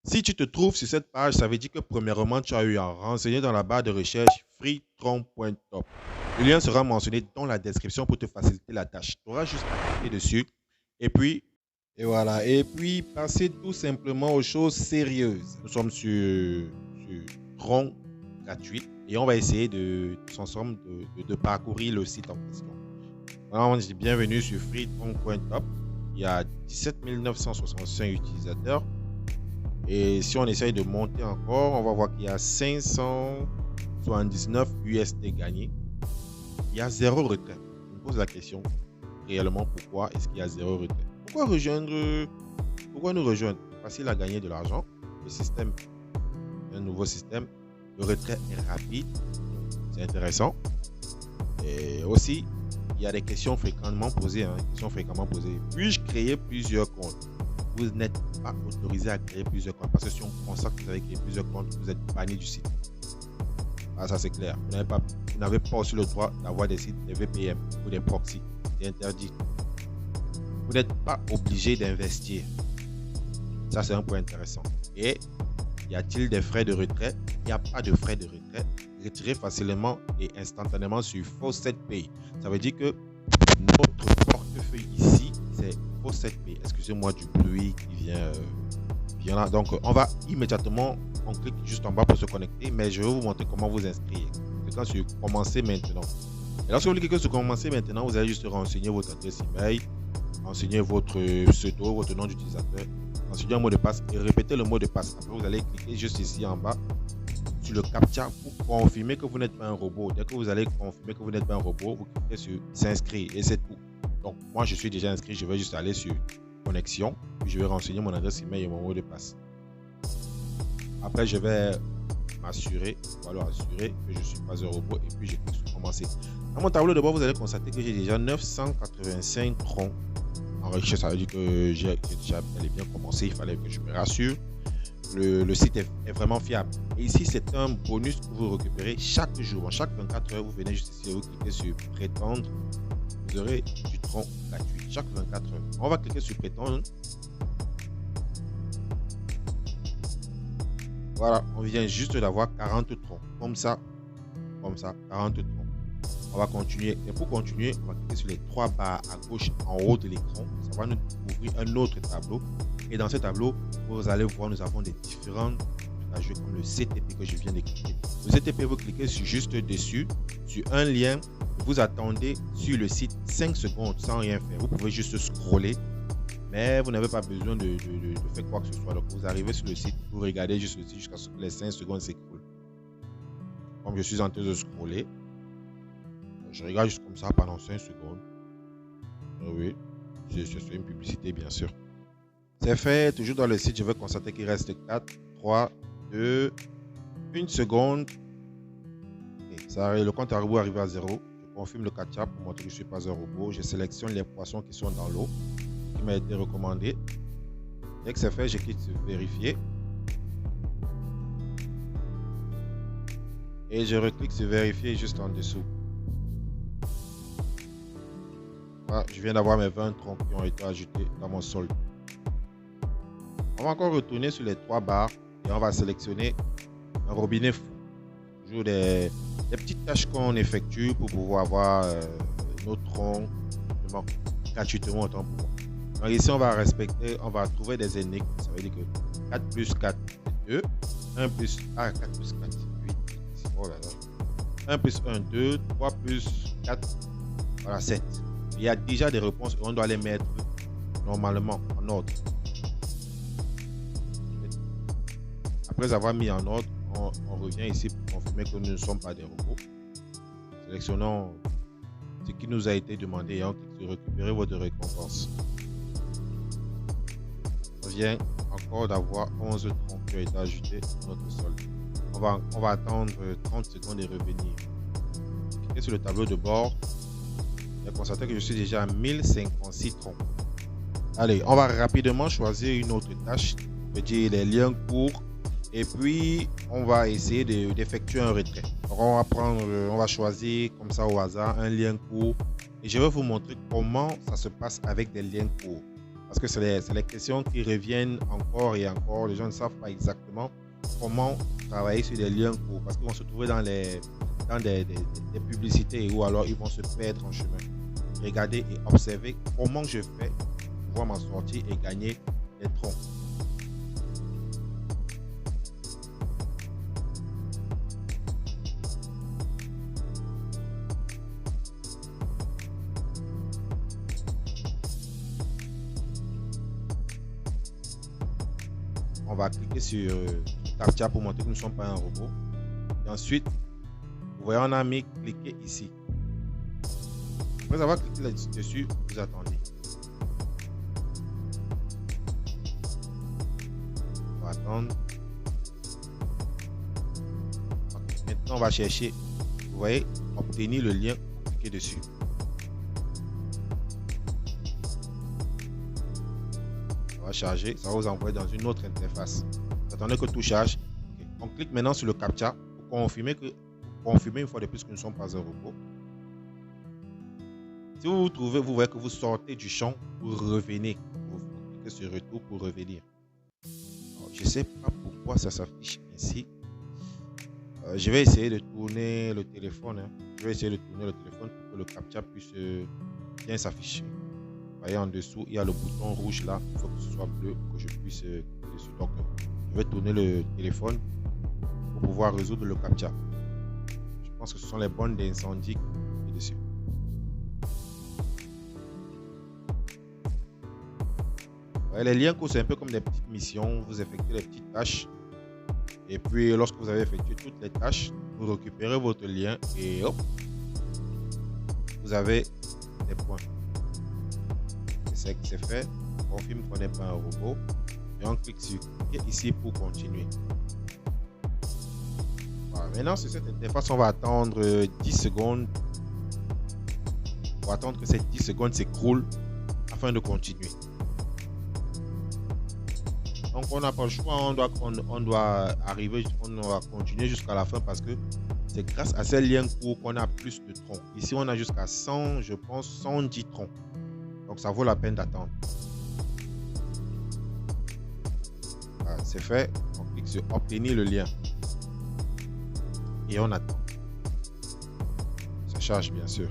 Si tu te trouves sur cette page, ça veut dire que premièrement, tu as eu à renseigner dans la barre de recherche freetron.top. Le lien sera mentionné dans la description pour te faciliter la tâche. Tu auras juste à cliquer dessus et puis, et voilà. Et puis, passer tout simplement aux choses sérieuses. Nous sommes sur Tron gratuit et on va essayer ensemble de parcourir le site en question. Alors, on dit bienvenue sur freetron.top. Il y a 17 965 utilisateurs. Et si on essaye de monter encore, on va voir qu'il y a 579 USD gagnés. Il y a zéro retrait. Je me pose la question, réellement, pourquoi est-ce qu'il y a zéro retrait? Pourquoi nous rejoindre? Facile à gagner de l'argent. Le système, un nouveau système. Le retrait est rapide. C'est intéressant. Et aussi, il y a des questions fréquemment posées. Puis-je créer plusieurs comptes? Vous n'êtes pas autorisé à créer plusieurs comptes parce que si on constate que vous avez créé plusieurs comptes, vous êtes banni du site. Ah, ça c'est clair. Vous n'avez pas aussi le droit d'avoir des sites, des VPN ou des proxys. C'est interdit. Vous n'êtes pas obligé d'investir. Ça c'est un point intéressant. Et y a-t-il des frais de retrait? Il n'y a pas de frais de retrait. Retirez facilement et instantanément sur FaucetPay. Ça veut dire que notre portefeuille ici, c'est FaucetPay. Excusez-moi du bruit qui vient là. Donc, on va immédiatement, on clique juste en bas pour se connecter, mais je vais vous montrer comment vous inscrire. Cliquez sur commencer maintenant. Et lorsque vous cliquez sur commencer maintenant, vous allez juste renseigner votre adresse email, renseigner votre pseudo, votre nom d'utilisateur, renseigner un mot de passe et répéter le mot de passe. Après, vous allez cliquer juste ici en bas sur le captcha pour confirmer que vous n'êtes pas un robot. Dès que vous allez confirmer que vous n'êtes pas un robot, vous cliquez sur s'inscrire et c'est tout. Donc, moi, je suis déjà inscrit. Je vais juste aller sur connexion. Puis, je vais renseigner mon adresse email et mon mot de passe. Après, je vais m'assurer, voilà, assurer que je ne suis pas un robot. Et puis, je clique sur commencer. Dans mon tableau de bord, vous allez constater que j'ai déjà 985 troncs enregistrés. Ça veut dire que j'ai déjà bien commencé. Il fallait que je me rassure. Le site est vraiment fiable. Et ici, c'est un bonus que vous récupérez chaque jour. En chaque 24 heures, vous venez juste ici et vous cliquez sur prétendre. Vous aurez du tronc gratuit chaque 24 heures. On va cliquer sur prétendre. Voilà, on vient juste d'avoir 40 troncs. Comme ça, 40 troncs. On va continuer. Et pour continuer, on va cliquer sur les trois barres à gauche en haut de l'écran. Ça va nous ouvrir un autre tableau. Et dans ce tableau, vous allez voir, nous avons des différents jeux comme le CTP que je viens de cliquer. Le CTP, vous cliquez juste dessus, sur un lien. Vous attendez sur le site 5 secondes sans rien faire. Vous pouvez juste scroller, mais vous n'avez pas besoin de faire quoi que ce soit. Donc, vous arrivez sur le site, vous regardez juste le site jusqu'à ce que les 5 secondes s'écoulent. Comme je suis en train de scroller, je regarde juste comme ça pendant 5 secondes. Oui, c'est une publicité, bien sûr. C'est fait, toujours dans le site, je vais constater qu'il reste 4, 3, 2, 1 seconde. Okay. Ça, le compte à rebours arrive à 0. Je confirme le captcha pour montrer que je ne suis pas un robot. Je sélectionne les poissons qui sont dans l'eau, qui m'a été recommandé. Dès que c'est fait, je clique sur vérifier. Et je reclique sur vérifier juste en dessous. Voilà, je viens d'avoir mes 20 troncs qui ont été ajoutés dans mon solde. On va encore retourner sur les trois barres et on va sélectionner un robinet fou. Toujours des petites tâches qu'on effectue pour pouvoir avoir nos troncs gratuitement autant pour moi. Donc ici, on va respecter, on va trouver des énigmes. Ça veut dire que 4 plus 4, c'est 2. 1 plus 4 plus 4, 8. Oh là là. 1 plus 1, 2. 3 plus 4, voilà, 7. Il y a déjà des réponses et on doit les mettre normalement en ordre. Après avoir mis en ordre, on revient ici pour confirmer que nous ne sommes pas des robots. Sélectionnons ce qui nous a été demandé et on clique sur récupérer votre récompense. On vient encore d'avoir 11 troncs qui ont été ajoutés à notre solde. On va attendre 30 secondes et revenir. Cliquez sur le tableau de bord et constatez que je suis déjà à 1056 troncs. Allez, on va rapidement choisir une autre tâche, dire les liens courts. Et puis, on va essayer d'effectuer un retrait. Donc, on va choisir comme ça au hasard un lien court. Et je vais vous montrer comment ça se passe avec des liens courts. Parce que c'est les questions qui reviennent encore et encore. Les gens ne savent pas exactement comment travailler sur des liens courts. Parce qu'ils vont se trouver dans des publicités ou alors ils vont se perdre en chemin. Regardez et observez comment je fais pour pouvoir m'en sortir et gagner des troncs. On va cliquer sur CAPTCHA pour montrer que nous ne sommes pas un robot. Et ensuite, vous voyez, on a mis cliquer ici. Après avoir cliqué là-dessus, vous attendez. On va attendre. Okay. Maintenant, on va chercher, vous voyez, obtenir le lien, cliquez dessus. Ça va charger, ça va vous envoyer dans une autre interface. Vous attendez que tout charge. Okay. On clique maintenant sur le CAPTCHA pour confirmer une fois de plus que nous ne sommes pas un robot. Si vous vous trouvez, vous voyez que vous sortez du champ pour revenir. Vous cliquez sur retour pour revenir. Alors, je ne sais pas pourquoi ça s'affiche ainsi. Je vais essayer de tourner le téléphone. Je vais essayer de tourner le téléphone pour que le CAPTCHA puisse bien s'afficher. Vous voyez en dessous, il y a le bouton rouge là. Il faut que ce soit bleu pour que je puisse cliquer dessus. Donc, je vais tourner le téléphone pour pouvoir résoudre le CAPTCHA. Je pense que ce sont les bornes d'incendie qui sont dessus. Ouais, les liens courts, c'est un peu comme des petites missions. Vous effectuez les petites tâches. Et puis, lorsque vous avez effectué toutes les tâches, vous récupérez votre lien et hop, vous avez des points. C'est fait. On confirme qu'on n'est pas un robot. Et on clique sur cliquer ici pour continuer. Voilà. Maintenant, sur cette interface, on va attendre 10 secondes. On va attendre que ces 10 secondes s'écroulent afin de continuer. Donc on n'a pas le choix, on doit continuer jusqu'à la fin parce que c'est grâce à ces liens courts qu'on a plus de troncs. Ici on a jusqu'à 100, je pense 110 troncs. Donc ça vaut la peine d'attendre. Voilà, c'est fait. On clique sur obtenir le lien. Et on attend. Ça charge bien sûr.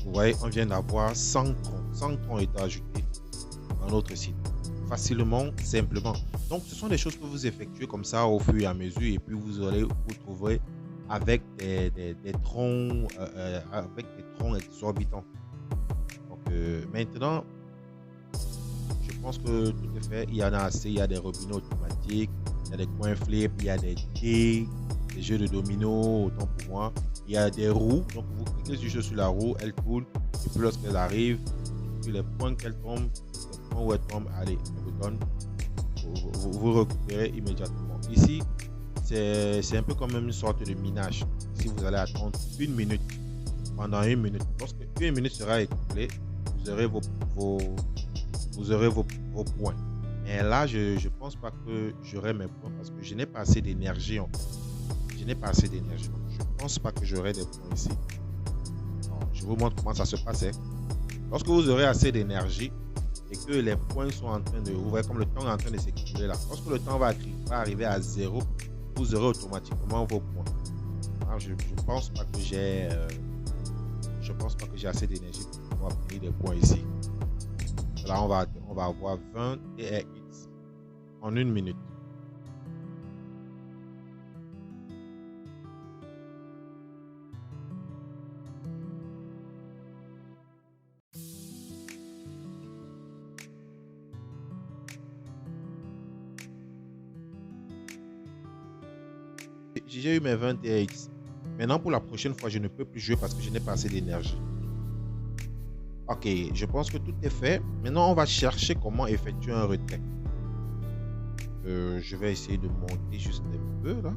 Vous voyez, on vient d'avoir 100 troncs. 100 troncs étaient ajoutés dans notre site. Facilement, simplement. Donc, ce sont des choses que vous effectuez comme ça au fur et à mesure. Et puis, vous trouverez avec des troncs exorbitants. Donc, maintenant, je pense que tout est fait. Il y en a assez. Il y a des robinets automatiques. Il y a des coins flip. Il y a des dés, des jeux de dominos, autant pour moi. Il y a des roues, donc vous cliquez sur la roue, elle tourne, et puis lorsqu'elle arrive, puis les points qu'elle tombe, les points où elle tombe, allez, elle vous donne, vous récupérez immédiatement. Ici, c'est un peu comme une sorte de minage. Ici, vous allez attendre une minute, pendant une minute. Lorsque une minute sera écoulée, vous aurez vos points. Mais là, je ne pense pas que j'aurai mes points parce que je n'ai pas assez d'énergie en fait. Je n'ai pas assez d'énergie. Je ne pense pas que j'aurai des points ici. Alors, je vous montre comment ça se passe. Lorsque vous aurez assez d'énergie et que les points sont en train de... Vous voyez comme le temps est en train de s'écouler là. Lorsque le temps va arriver à 0, vous aurez automatiquement vos points. Alors, je ne pense pas que j'ai assez d'énergie pour pouvoir obtenir des points ici. Là, on va avoir 20 TRX en une minute. J'ai eu mes 20 TX. Maintenant, pour la prochaine fois, je ne peux plus jouer parce que je n'ai pas assez d'énergie. Ok, je pense que tout est fait. Maintenant, on va chercher comment effectuer un retrait. Je vais essayer de monter juste un peu là.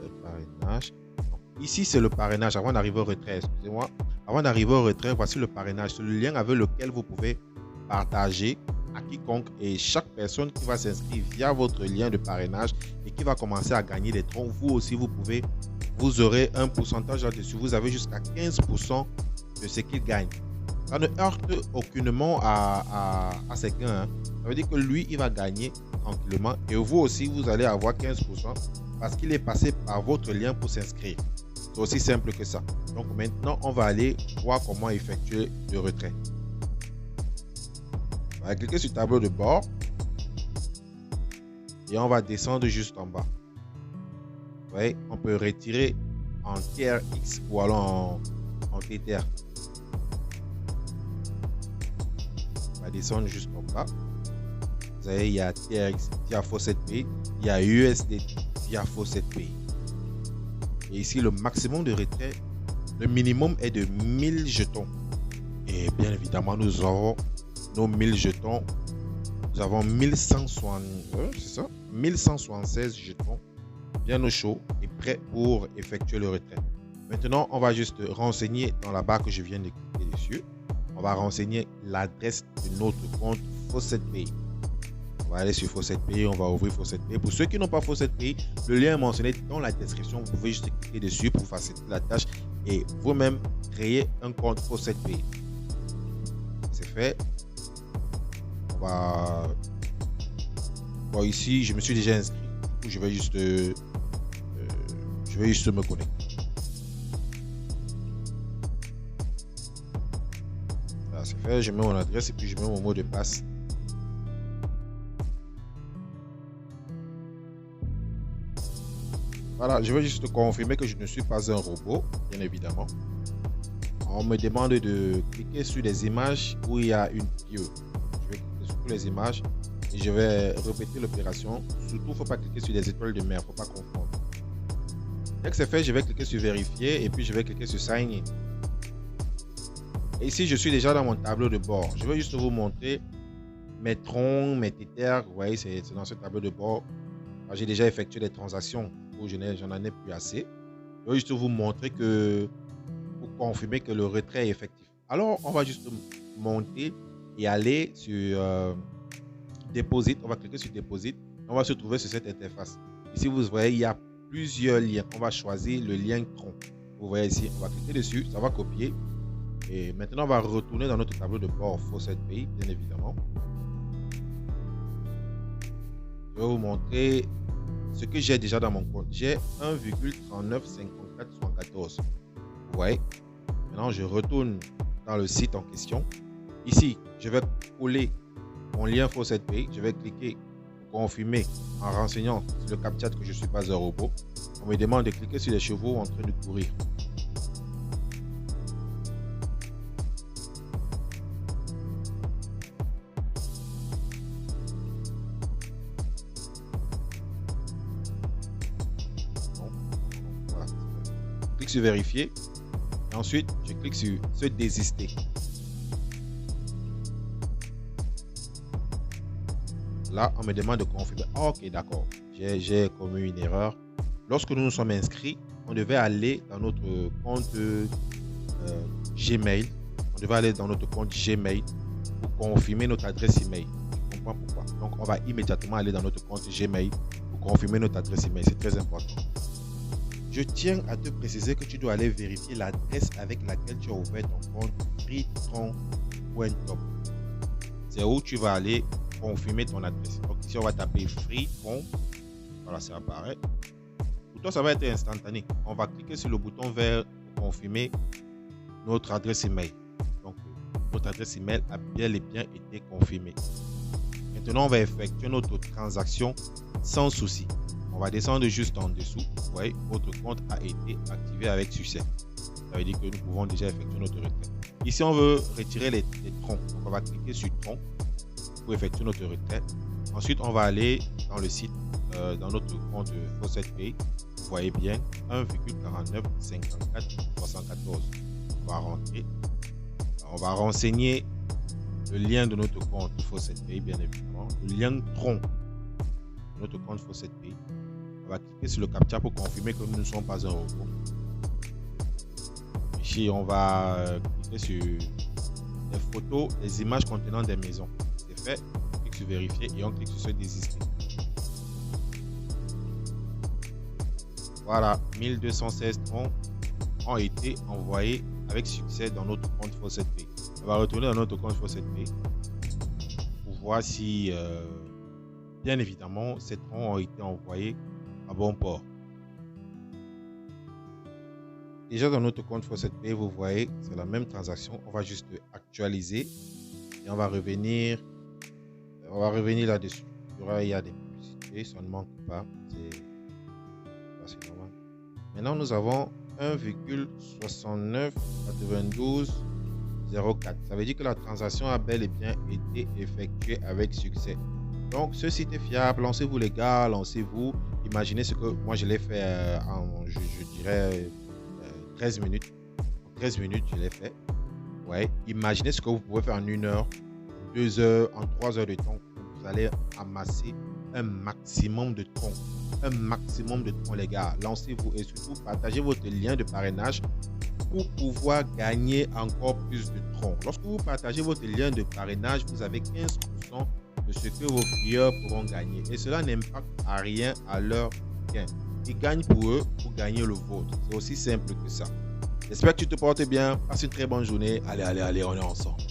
Le parrainage. Donc, ici, c'est le parrainage avant d'arriver au retrait. Excusez-moi. Avant d'arriver au retrait, voici le parrainage. C'est le lien avec lequel vous pouvez partager à quiconque et chaque personne qui va s'inscrire via votre lien de parrainage et qui va commencer à gagner des troncs. Vous aussi, vous pouvez vous aurez un pourcentage là-dessus. Vous avez jusqu'à 15% de ce qu'il gagne. Ça ne heurte aucunement à ses gains. Hein. Ça veut dire que lui, il va gagner tranquillement. Et vous aussi, vous allez avoir 15% parce qu'il est passé par votre lien pour s'inscrire. C'est aussi simple que ça. Donc maintenant, on va aller voir comment effectuer le retrait. On va cliquer sur le tableau de bord. Et on va descendre juste en bas. Vous voyez, on peut retirer en TRX ou alors en Tether. On va descendre juste en bas. Vous voyez, il y a TRX via Faucet-Pay, il y a USD via Faucet-Pay. Et ici, le maximum de retrait, le minimum est de 1000 jetons. Et bien évidemment, nous aurons nos 1000 jetons. Nous avons 1176 jetons bien au chaud et prêts pour effectuer le retrait. Maintenant, on va juste renseigner dans la barre que je viens de cliquer dessus. On va renseigner l'adresse de notre compte Faucet-Pay. On va aller sur Faucet-Pay, on va ouvrir Faucet-Pay. Pour ceux qui n'ont pas Faucet-Pay, le lien est mentionné dans la description. Vous pouvez juste cliquer dessus pour faciliter la tâche et vous-même créer un compte Faucet-Pay. C'est fait. Bon, ici, je me suis déjà inscrit. Du coup, je vais juste me connecter. Voilà, c'est fait. Je mets mon adresse et puis je mets mon mot de passe. Voilà, je vais juste confirmer que je ne suis pas un robot, bien évidemment. On me demande de cliquer sur des images où il y a une vidéo. Je vais cliquer sur toutes les images et je vais répéter l'opération. Surtout, il ne faut pas cliquer sur des étoiles de mer, il ne faut pas confondre. Dès que c'est fait, je vais cliquer sur vérifier et puis je vais cliquer sur sign in. Et ici, je suis déjà dans mon tableau de bord. Je vais juste vous montrer mes troncs, mes Tether. Vous voyez, c'est dans ce tableau de bord. J'ai déjà effectué des transactions où j'en ai plus assez. Je vais juste vous montrer que pour confirmer que le retrait est effectif. Alors, on va juste monter et aller sur Deposit. On va cliquer sur Deposit. On va se trouver sur cette interface. Ici, vous voyez, il y a plusieurs liens. On va choisir le lien tronc. Vous voyez ici, on va cliquer dessus. Ça va copier. Et maintenant, on va retourner dans notre tableau de bord Faucet-Pay, bien évidemment. Je vais vous montrer ce que j'ai déjà dans mon compte. J'ai 1,395414. Vous voyez. Maintenant, je retourne dans le site en question. Ici, je vais coller mon lien Faucet-Pay. Je vais cliquer pour confirmer en renseignant sur le CAPTCHA que je ne suis pas un robot. On me demande de cliquer sur les chevaux en train de courir. Clique sur vérifier et ensuite je clique sur se désister. Là on me demande de confirmer. Ok, d'accord, j'ai commis une erreur. Lorsque nous nous sommes inscrits, on devait aller dans notre compte Gmail. On devait aller dans notre compte Gmail pour confirmer notre adresse email. Je comprends pourquoi. Donc on va immédiatement aller dans notre compte Gmail pour confirmer notre adresse email. C'est très important. Je tiens à te préciser que tu dois aller vérifier l'adresse avec laquelle tu as ouvert ton compte freetron.top. C'est où tu vas aller confirmer ton adresse. Donc ici, on va taper freetron. Voilà, ça apparaît. Pour toi, ça va être instantané. On va cliquer sur le bouton vert pour confirmer notre adresse email. Donc, notre adresse email a bel et bien été confirmée. Maintenant, on va effectuer notre transaction sans souci. On va descendre juste en dessous. Vous voyez, votre compte a été activé avec succès. Ça veut dire que nous pouvons déjà effectuer notre retrait. Ici, on veut retirer les troncs. Donc, on va cliquer sur tronc pour effectuer notre retrait. Ensuite, on va aller dans le site, dans notre compte Faucet-Pay. Vous voyez bien, 1,495474. On va rentrer. On va renseigner le lien de notre compte Faucet-Pay, bien évidemment. Le lien tronc de notre compte Faucet-Pay. On va cliquer sur le CAPTCHA pour confirmer que nous ne sommes pas un robot. Ici, on va cliquer sur les photos, les images contenant des maisons. C'est fait. On clique sur vérifier et on clique sur se désister. Voilà, 1216 troncs ont été envoyés avec succès dans notre compte Fawcett-Pay. On va retourner dans notre compte Fawcett-Pay pour voir si, bien évidemment, ces troncs ont été envoyés à bon port. Déjà dans notre compte Fawcett-Pay, vous voyez, c'est la même transaction. On va juste actualiser et on va revenir là-dessus. Il y a des publicités, ça ne manque pas. C'est normal. Maintenant, nous avons 1,699204. Ça veut dire que la transaction a bel et bien été effectuée avec succès. Donc, ce site est fiable. Lancez-vous les gars, lancez-vous. Imaginez ce que moi je l'ai fait en, je dirais, 13 minutes. En 13 minutes, je l'ai fait. Ouais. Imaginez ce que vous pouvez faire en 1 heure, 2 heures, en 3 heures de temps. Vous allez amasser un maximum de troncs. Un maximum de troncs, les gars. Lancez-vous et surtout partagez votre lien de parrainage pour pouvoir gagner encore plus de troncs. Lorsque vous partagez votre lien de parrainage, vous avez 15% de ce que vos filles pourront gagner. Et cela n'impacte à rien à leur gain. Ils gagnent pour eux, pour gagner le vôtre. C'est aussi simple que ça. J'espère que tu te portes bien. Passe une très bonne journée. Allez, on est ensemble.